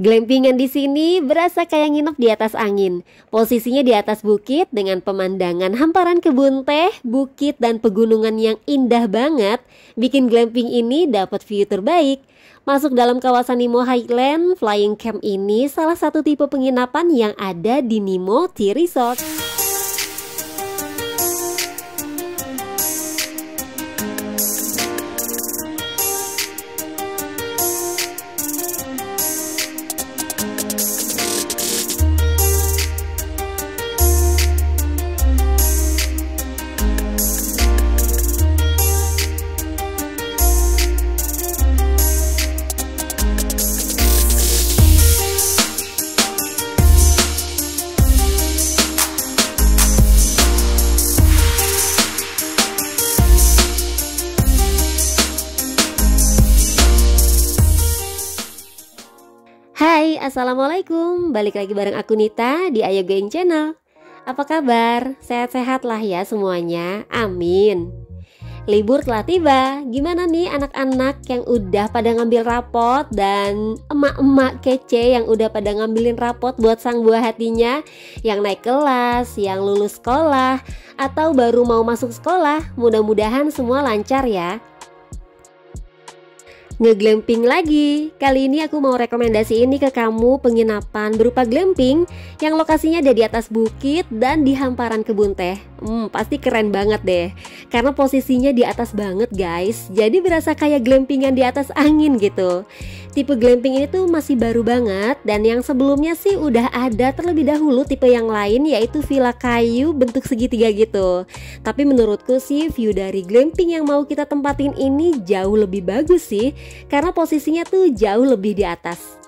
Glampingan di sini berasa kayak nginep di atas angin. Posisinya di atas bukit dengan pemandangan hamparan kebun teh, bukit dan pegunungan yang indah banget, bikin glamping ini dapat view terbaik. Masuk dalam kawasan Nemo Highland, Flying Camp ini salah satu tipe penginapan yang ada di Nemo Tea Resort. Hai, assalamualaikum. Balik lagi bareng aku Nita di Ayo Going Channel. Apa kabar? Sehat-sehat lah ya semuanya. Amin. Libur telah tiba. Gimana nih anak-anak yang udah pada ngambil rapot dan emak-emak kece yang udah pada ngambilin rapot buat sang buah hatinya, yang naik kelas, yang lulus sekolah, atau baru mau masuk sekolah? Mudah-mudahan semua lancar ya. Ngeglamping lagi. Kali ini aku mau rekomendasi ini ke kamu, penginapan berupa glamping yang lokasinya ada di atas bukit dan di hamparan kebun teh. Pasti keren banget deh, karena posisinya di atas banget guys. Jadi berasa kayak glampingan di atas angin gitu. Tipe glamping ini tuh masih baru banget, dan yang sebelumnya sih udah ada terlebih dahulu tipe yang lain, yaitu villa kayu bentuk segitiga gitu. Tapi menurutku sih view dari glamping yang mau kita tempatin ini jauh lebih bagus sih, karena posisinya tuh jauh lebih di atas.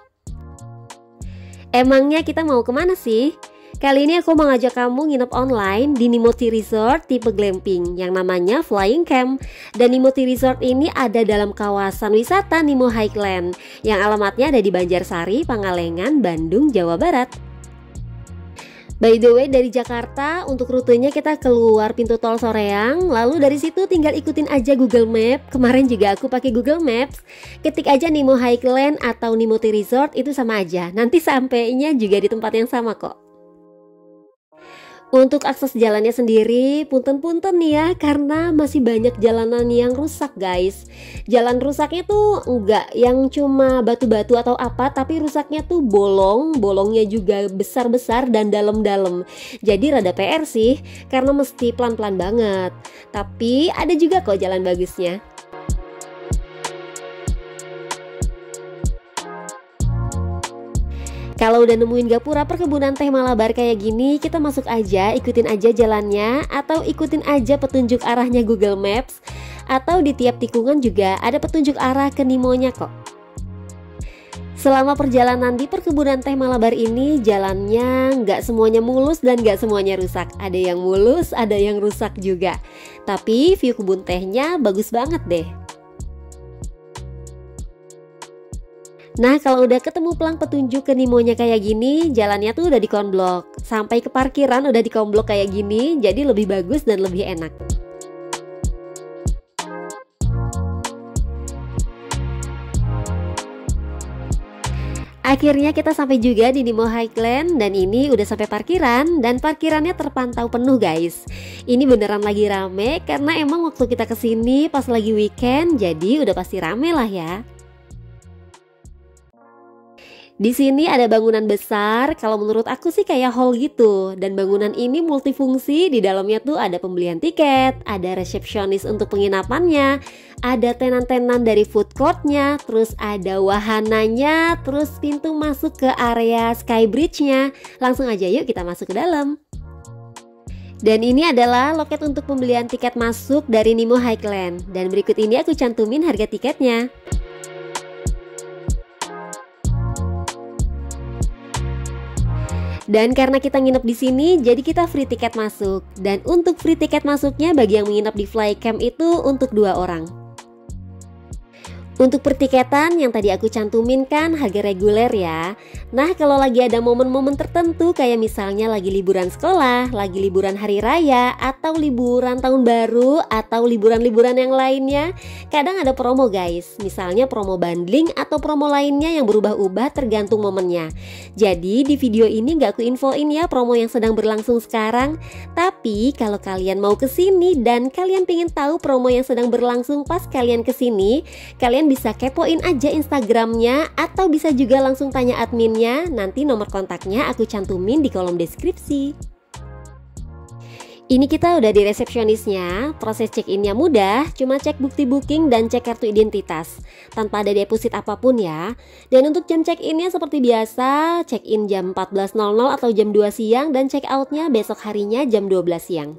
Emangnya kita mau kemana sih? Kali ini aku mau ngajak kamu nginep online di Nemo Tea Resort tipe glamping yang namanya Flying Camp. Dan Nemo Tea Resort ini ada dalam kawasan wisata Nemo Highland yang alamatnya ada di Banjarsari, Pangalengan, Bandung, Jawa Barat. By the way, dari Jakarta untuk rutenya kita keluar pintu tol Soreang, lalu dari situ tinggal ikutin aja Google Map. Kemarin juga aku pakai Google Maps. Ketik aja Nemo Highland atau Nemo Tea Resort, itu sama aja. Nanti sampainya juga di tempat yang sama kok. Untuk akses jalannya sendiri, punten-punten nih ya, karena masih banyak jalanan yang rusak guys. Jalan rusaknya tuh enggak yang cuma batu-batu atau apa, tapi rusaknya tuh bolongnya juga besar-besar dan dalam-dalam. Jadi rada PR sih, karena mesti pelan-pelan banget. Tapi ada juga kok jalan bagusnya. Kalau udah nemuin gapura perkebunan teh Malabar kayak gini, kita masuk aja, ikutin aja jalannya, atau ikutin aja petunjuk arahnya Google Maps, atau di tiap tikungan juga ada petunjuk arah ke Nemonya kok. Selama perjalanan di perkebunan teh Malabar ini, jalannya nggak semuanya mulus dan nggak semuanya rusak. Ada yang mulus, ada yang rusak juga. Tapi view kebun tehnya bagus banget deh. Nah, kalau udah ketemu pelang petunjuk ke Nemonya kayak gini, jalannya tuh udah dikonblok. Sampai ke parkiran udah dikonblok kayak gini, jadi lebih bagus dan lebih enak. Akhirnya kita sampai juga di Nemo Highland, dan ini udah sampai parkiran, dan parkirannya terpantau penuh guys. Ini beneran lagi rame karena emang waktu kita kesini pas lagi weekend, jadi udah pasti rame lah ya. Di sini ada bangunan besar, kalau menurut aku sih kayak hall gitu. Dan bangunan ini multifungsi, di dalamnya tuh ada pembelian tiket, ada resepsionis untuk penginapannya, ada tenan-tenan dari food courtnya, terus ada wahananya, terus pintu masuk ke area Skybridge-nya. Langsung aja yuk kita masuk ke dalam. Dan ini adalah loket untuk pembelian tiket masuk dari Nemo Highland. Dan berikut ini aku cantumin harga tiketnya. Dan karena kita nginep di sini, jadi kita free tiket masuk. Dan untuk free tiket masuknya bagi yang menginap di Fly Camp itu untuk 2 orang. Untuk pertiketan yang tadi aku cantumin kan harga reguler ya. Nah kalau lagi ada momen-momen tertentu kayak misalnya lagi liburan sekolah, lagi liburan hari raya, atau liburan tahun baru, atau liburan-liburan yang lainnya, kadang ada promo guys. Misalnya promo bundling atau promo lainnya yang berubah-ubah tergantung momennya. Jadi di video ini gak aku infoin ya promo yang sedang berlangsung sekarang. Tapi kalau kalian mau kesini dan kalian pengen tahu promo yang sedang berlangsung pas kalian kesini, kalian bisa kepoin aja Instagramnya atau bisa juga langsung tanya adminnya. Nanti nomor kontaknya aku cantumin di kolom deskripsi. Ini kita udah di resepsionisnya. Proses check-innya mudah, cuma cek bukti booking dan cek kartu identitas tanpa ada deposit apapun ya. Dan untuk jam check-innya seperti biasa, check-in jam 14.00 atau jam 2 siang dan check-outnya besok harinya jam 12 siang.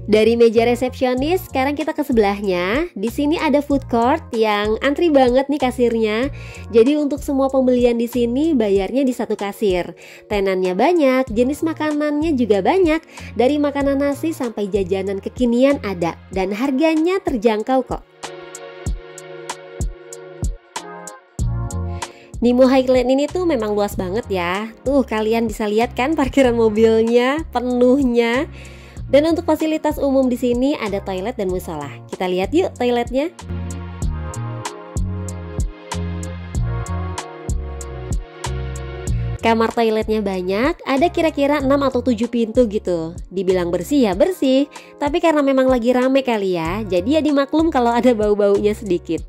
Dari meja resepsionis, sekarang kita ke sebelahnya. Di sini ada food court yang antri banget nih kasirnya. Jadi untuk semua pembelian di sini bayarnya di satu kasir. Tenannya banyak, jenis makanannya juga banyak. Dari makanan nasi sampai jajanan kekinian ada. Dan harganya terjangkau kok. Nimo Highland ini tuh memang luas banget ya. Tuh kalian bisa lihat kan parkiran mobilnya penuhnya. Dan untuk fasilitas umum di sini ada toilet dan musola. Kita lihat yuk toiletnya. Kamar toiletnya banyak, ada kira-kira 6 atau 7 pintu gitu. Dibilang bersih ya bersih, tapi karena memang lagi rame kali ya, jadi ya dimaklum kalau ada bau-baunya sedikit.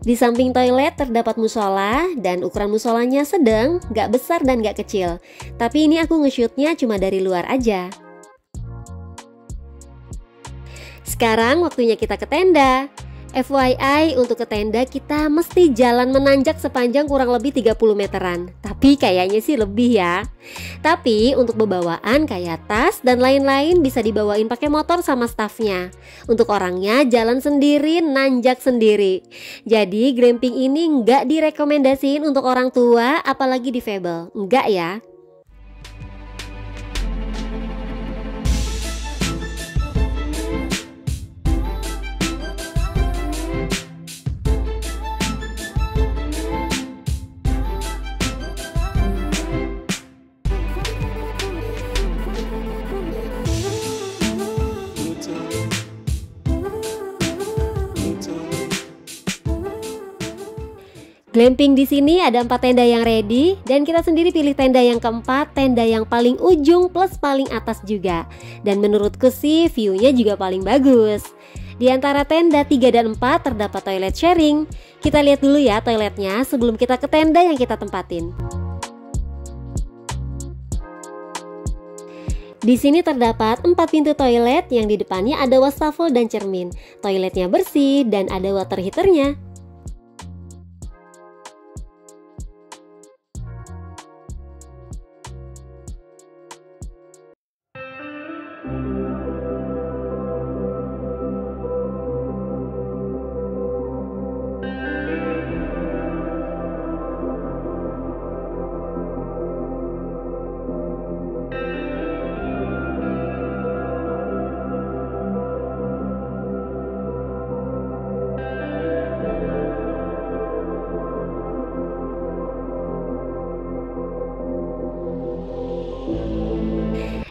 Di samping toilet terdapat musola dan ukuran musolanya sedang, gak besar dan gak kecil. Tapi ini aku nge-shootnya cuma dari luar aja. Sekarang waktunya kita ke tenda. FYI untuk ke tenda kita mesti jalan menanjak sepanjang kurang lebih 30 meteran. Tapi kayaknya sih lebih ya. Tapi untuk bebawaan kayak tas dan lain-lain bisa dibawain pakai motor sama stafnya. Untuk orangnya jalan sendiri, nanjak sendiri. Jadi glamping ini nggak direkomendasiin untuk orang tua apalagi difabel. Enggak ya. Glamping di sini ada 4 tenda yang ready dan kita sendiri pilih tenda yang keempat, tenda yang paling ujung plus paling atas juga. Dan menurutku sih view-nya juga paling bagus. Di antara tenda 3 dan 4 terdapat toilet sharing. Kita lihat dulu ya toiletnya sebelum kita ke tenda yang kita tempatin. Di sini terdapat 4 pintu toilet yang di depannya ada wastafel dan cermin. Toiletnya bersih dan ada water heaternya.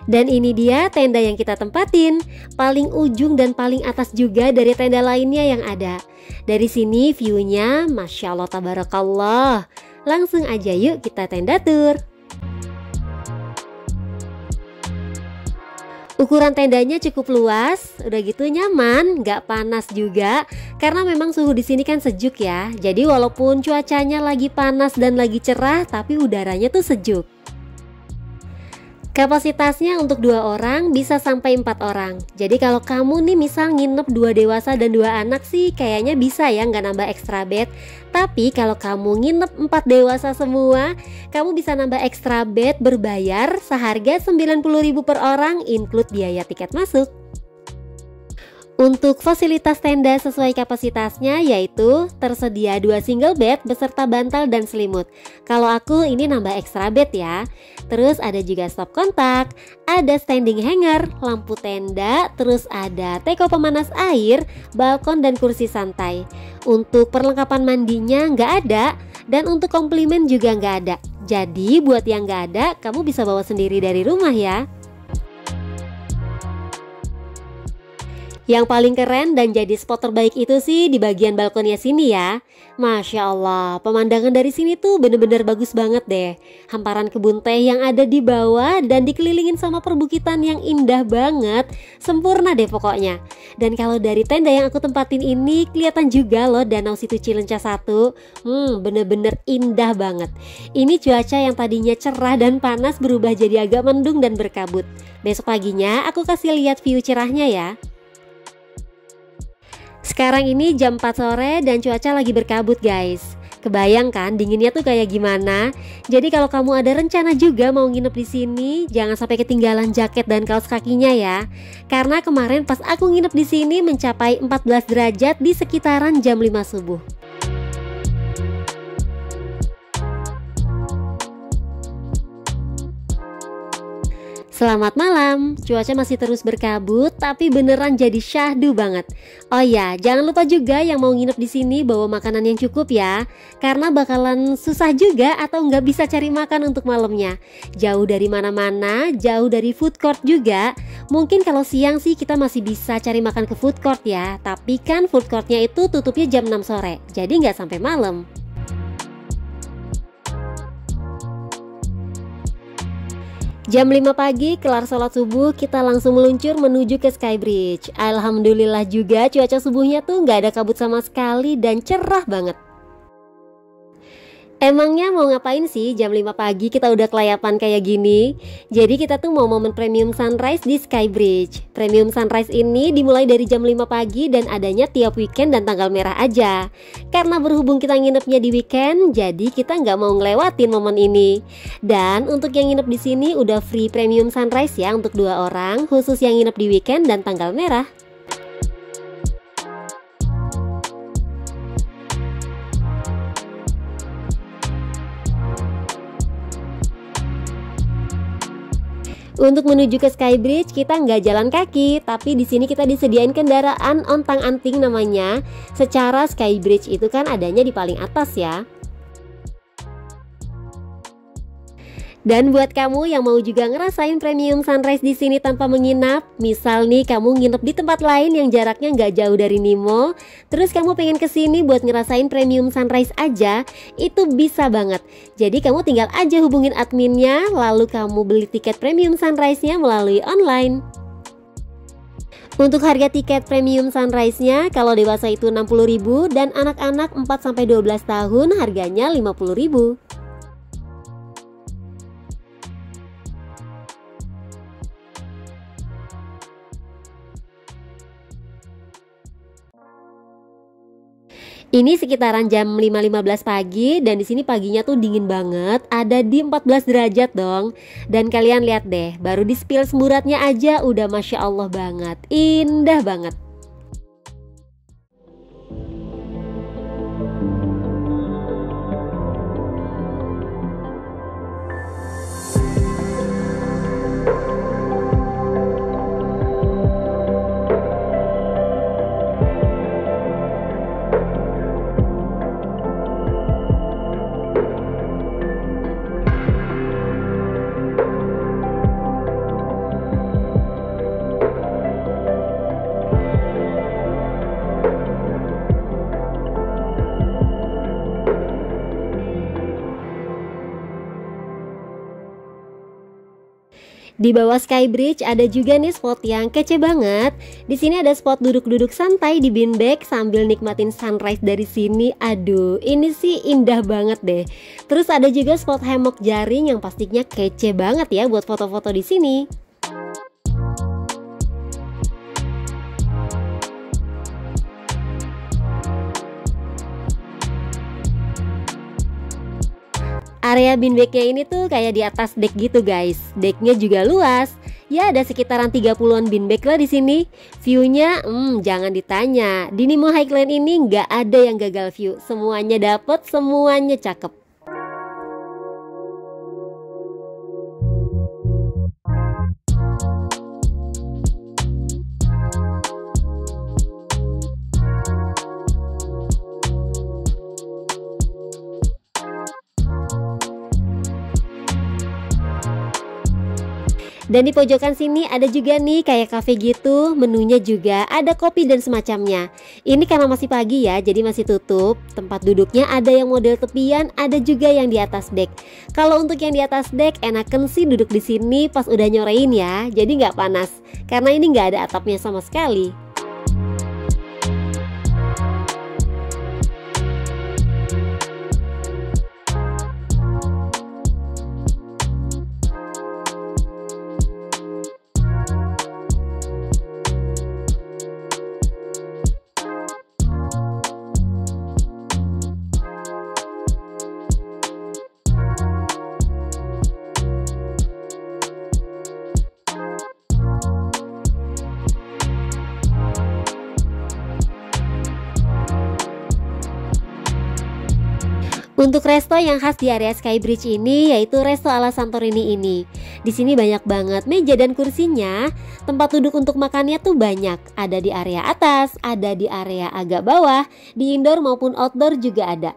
Dan ini dia tenda yang kita tempatin, paling ujung dan paling atas juga dari tenda lainnya yang ada. Dari sini view-nya Masya Allah tabarakallah. Langsung aja yuk kita tenda tour. Ukuran tendanya cukup luas, udah gitu nyaman, gak panas juga. Karena memang suhu di sini kan sejuk ya. Jadi walaupun cuacanya lagi panas dan lagi cerah, tapi udaranya tuh sejuk. Kapasitasnya untuk 2 orang bisa sampai 4 orang. Jadi kalau kamu nih misal nginep 2 dewasa dan 2 anak sih kayaknya bisa ya nggak nambah extra bed. Tapi kalau kamu nginep 4 dewasa semua, kamu bisa nambah extra bed berbayar seharga 90.000 per orang include biaya tiket masuk. Untuk fasilitas tenda sesuai kapasitasnya yaitu tersedia 2 single bed beserta bantal dan selimut. Kalau aku ini nambah extra bed ya. Terus ada juga stop kontak, ada standing hanger, lampu tenda, terus ada teko pemanas air, balkon dan kursi santai. Untuk perlengkapan mandinya nggak ada, dan untuk komplimen juga nggak ada. Jadi buat yang nggak ada, kamu bisa bawa sendiri dari rumah ya. Yang paling keren dan jadi spot terbaik itu sih di bagian balkonnya sini ya. Masya Allah, pemandangan dari sini tuh bener-bener bagus banget deh. Hamparan kebun teh yang ada di bawah dan dikelilingin sama perbukitan yang indah banget. Sempurna deh pokoknya. Dan kalau dari tenda yang aku tempatin ini kelihatan juga loh Danau Situ Cilenca 1. Bener-bener indah banget. Ini cuaca yang tadinya cerah dan panas berubah jadi agak mendung dan berkabut. Besok paginya aku kasih lihat view cerahnya ya. Sekarang ini jam 4 sore dan cuaca lagi berkabut guys. Kebayang kan dinginnya tuh kayak gimana? Jadi kalau kamu ada rencana juga mau nginep di sini, jangan sampai ketinggalan jaket dan kaos kakinya ya. Karena kemarin pas aku nginep di sini mencapai 14 derajat di sekitaran jam 5 subuh. Selamat malam, cuaca masih terus berkabut tapi beneran jadi syahdu banget. Oh ya, jangan lupa juga yang mau nginep di sini bawa makanan yang cukup ya. Karena bakalan susah juga atau nggak bisa cari makan untuk malamnya. Jauh dari mana-mana, jauh dari food court juga. Mungkin kalau siang sih kita masih bisa cari makan ke food court ya. Tapi kan food courtnya itu tutupnya jam 6 sore, jadi nggak sampai malam. Jam 5 pagi, kelar sholat subuh, kita langsung meluncur menuju ke Skybridge. Alhamdulillah juga cuaca subuhnya tuh nggak ada kabut sama sekali dan cerah banget. Emangnya mau ngapain sih jam 5 pagi kita udah kelayapan kayak gini? Jadi kita tuh mau momen premium sunrise di Skybridge. Premium sunrise ini dimulai dari jam 5 pagi dan adanya tiap weekend dan tanggal merah aja. Karena berhubung kita nginepnya di weekend, jadi kita nggak mau ngelewatin momen ini. Dan untuk yang nginep di sini udah free premium sunrise ya untuk 2 orang, khusus yang nginep di weekend dan tanggal merah. Untuk menuju ke Skybridge kita nggak jalan kaki, tapi di sini kita disediain kendaraan ontang-anting namanya. Secara Skybridge itu kan adanya di paling atas ya. Dan buat kamu yang mau juga ngerasain premium sunrise di sini tanpa menginap, misal nih kamu nginep di tempat lain yang jaraknya nggak jauh dari Nemo, terus kamu pengen kesini buat ngerasain premium sunrise aja, itu bisa banget. Jadi kamu tinggal aja hubungin adminnya, lalu kamu beli tiket premium sunrise-nya melalui online. Untuk harga tiket premium sunrise-nya, kalau dewasa itu 60.000 dan anak-anak 4-12 tahun harganya 50.000. Ini sekitaran jam 5.15 pagi dan di sini paginya tuh dingin banget, ada di 14 derajat dong. Dan kalian lihat deh, baru di spill semburatnya aja udah Masya Allah banget, indah banget. Di bawah Skybridge ada juga nih spot yang kece banget. Di sini ada spot duduk-duduk santai di beanbag sambil nikmatin sunrise dari sini. Aduh, ini sih indah banget deh. Terus ada juga spot hammock jaring yang pastinya kece banget ya buat foto-foto di sini. Area beanbagnya ini tuh kayak di atas deck gitu guys. Decknya juga luas. Ya ada sekitaran 30-an beanbag lah di sini. View-nya jangan ditanya. Di Nemo Highland ini nggak ada yang gagal view. Semuanya dapet, semuanya cakep. Dan di pojokan sini ada juga nih kayak cafe gitu, menunya juga ada kopi dan semacamnya. Ini karena masih pagi ya, jadi masih tutup. Tempat duduknya ada yang model tepian, ada juga yang di atas deck. Kalau untuk yang di atas deck, enakan sih duduk di sini pas udah nyorein ya, jadi nggak panas. Karena ini nggak ada atapnya sama sekali. Untuk resto yang khas di area Skybridge ini yaitu resto ala Santorini ini. Di sini banyak banget meja dan kursinya. Tempat duduk untuk makannya tuh banyak. Ada di area atas, ada di area agak bawah, di indoor maupun outdoor juga ada.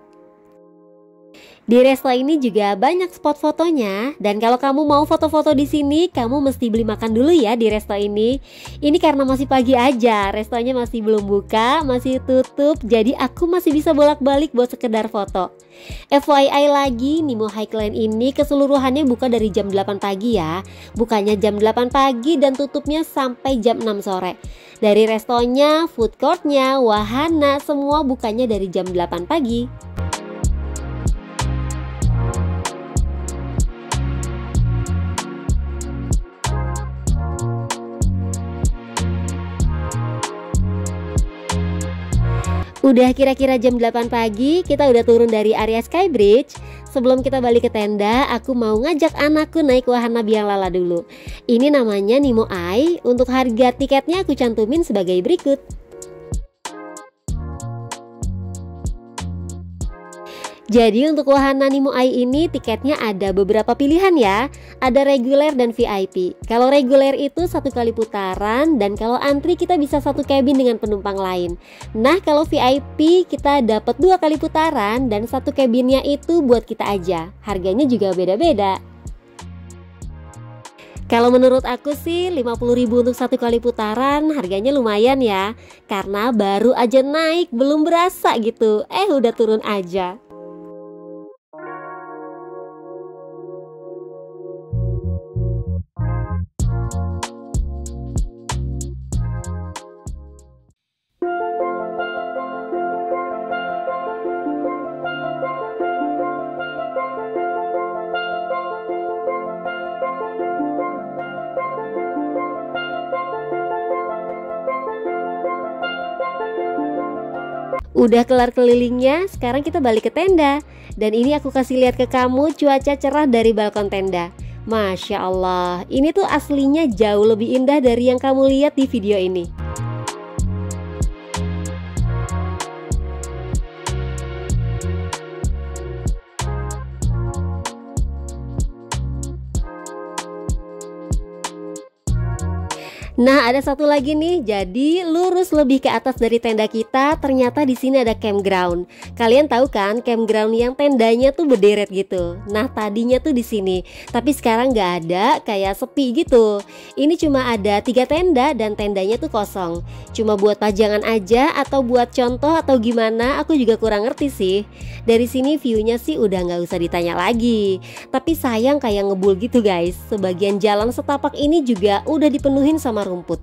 Di resto ini juga banyak spot fotonya, dan kalau kamu mau foto-foto di sini, kamu mesti beli makan dulu ya di resto ini. Ini karena masih pagi aja, restonya masih belum buka, masih tutup, jadi aku masih bisa bolak-balik buat sekedar foto. FYI lagi, Nemo Highland ini keseluruhannya buka dari jam 8 pagi ya. Bukanya jam 8 pagi dan tutupnya sampai jam 6 sore. Dari restonya, food courtnya, wahana, semua bukanya dari jam 8 pagi. Udah kira-kira jam 8 pagi, kita udah turun dari area Skybridge. Sebelum kita balik ke tenda, aku mau ngajak anakku naik wahana biang lala dulu. Ini namanya Nemo Eye. Untuk harga tiketnya aku cantumin sebagai berikut. Jadi untuk wahana Nemo Eye ini tiketnya ada beberapa pilihan ya. Ada reguler dan VIP. Kalau reguler itu 1 kali putaran, dan kalau antri kita bisa 1 cabin dengan penumpang lain. Nah kalau VIP kita dapat 2 kali putaran dan 1 cabinnya itu buat kita aja. Harganya juga beda-beda. Kalau menurut aku sih 50.000 untuk 1 kali putaran harganya lumayan ya. Karena baru aja naik, belum berasa gitu. Udah turun aja. Udah kelar kelilingnya, sekarang kita balik ke tenda. Dan ini aku kasih lihat ke kamu cuaca cerah dari balkon tenda. Masya Allah, ini tuh aslinya jauh lebih indah dari yang kamu lihat di video ini. Nah, ada satu lagi nih. Jadi lurus lebih ke atas dari tenda kita, ternyata di sini ada campground. Kalian tahu kan campground yang tendanya tuh berderet gitu. Nah, tadinya tuh di sini, tapi sekarang nggak ada, kayak sepi gitu. Ini cuma ada 3 tenda dan tendanya tuh kosong. Cuma buat pajangan aja atau buat contoh atau gimana, aku juga kurang ngerti sih. Dari sini view-nya sih udah nggak usah ditanya lagi. Tapi sayang kayak ngebul gitu guys. Sebagian jalan setapak ini juga udah dipenuhin sama rumput.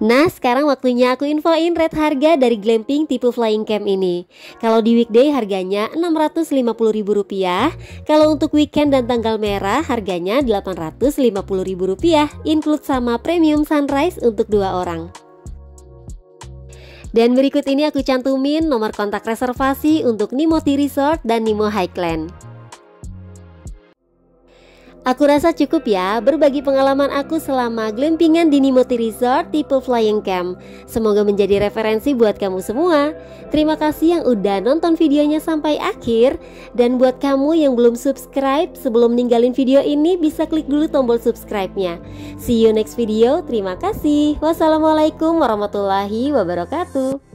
Nah, sekarang waktunya aku infoin rate harga dari glamping tipe flying camp ini. Kalau di weekday harganya Rp650.000. Kalau untuk weekend dan tanggal merah harganya Rp850.000, include sama premium sunrise untuk 2 orang. Dan berikut ini aku cantumin nomor kontak reservasi untuk Nemo Tea Resort dan Nemo Highland. Aku rasa cukup ya berbagi pengalaman aku selama glampingan di Nimoti Resort tipe Flying Camp. Semoga menjadi referensi buat kamu semua. Terima kasih yang udah nonton videonya sampai akhir. Dan buat kamu yang belum subscribe, sebelum ninggalin video ini bisa klik dulu tombol subscribe-nya. See you next video, terima kasih. Wassalamualaikum warahmatullahi wabarakatuh.